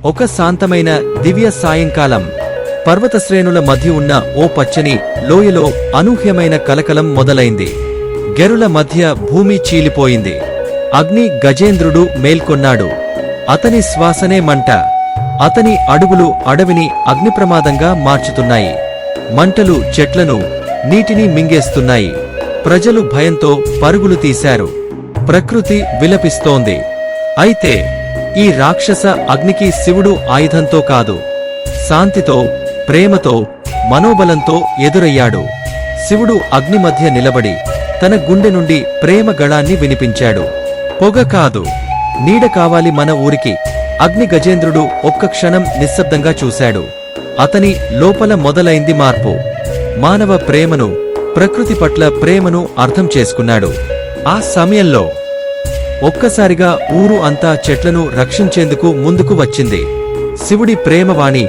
ఒక శాంతమైన దివ్య సాయంకాలం. పర్వతశ్రేణుల మధ్య ఉన్న ఓ పచ్చని లోయలో అనూహ్యమైన కలకలం మొదలైంది. గెరుల మధ్య భూమి చీలిపోయింది. అగ్ని గజేంద్రుడు మేల్కొన్నాడు. అతని శ్వాసనే మంట. అతని అడుగులు అడవిని అగ్నిప్రమాదంగా మార్చుతున్నాయి. మంటలు చెట్లను, నీటిని మింగేస్తున్నాయి. ప్రజలు భయంతో పరుగులు తీశారు. ప్రకృతి విలపిస్తోంది. అయితే ఈ రాక్షస అగ్నికి శివుడు ఆయుధంతో కాదు, శాంతితో, ప్రేమతో, మనోబలంతో ఎదురయ్యాడు. శివుడు అగ్ని మధ్య నిలబడి తన గుండె నుండి ప్రేమ గళాన్ని వినిపించాడు. పొగ కాదు, నీడ కావాలి మన ఊరికి. అగ్ని గజేంద్రుడు ఒక్క క్షణం నిశ్శబ్దంగా చూశాడు. అతని లోపల మొదలైంది మార్పు. మానవ ప్రేమను, ప్రకృతి పట్ల ప్రేమను అర్థం చేసుకున్నాడు. ఆ సమయంలో ఒక్కసారిగా ఊరు అంతా చెట్లను రక్షించేందుకు ముందుకు వచ్చింది. శివుడి ప్రేమవాణి,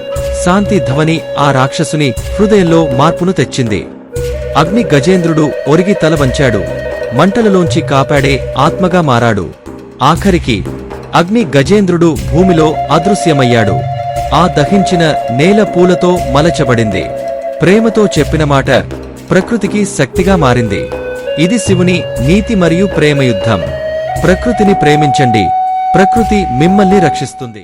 శాంతి ధ్వని ఆ రాక్షసుని హృదయంలో మార్పును తెచ్చింది. అగ్ని గజేంద్రుడు ఒరిగి తల వంచాడు. మంటలలోంచి కాపాడే ఆత్మగా మారాడు. ఆఖరికి అగ్ని గజేంద్రుడు భూమిలో అదృశ్యమయ్యాడు. ఆ దహించిన నేల పూలతో మలచబడింది. ప్రేమతో చెప్పిన మాట ప్రకృతికి శక్తిగా మారింది. ఇది శివుని నీతి మరియు ప్రేమయుద్ధం. ప్రకృతిని ప్రేమించండి, ప్రకృతి మిమ్మల్ని రక్షిస్తుంది.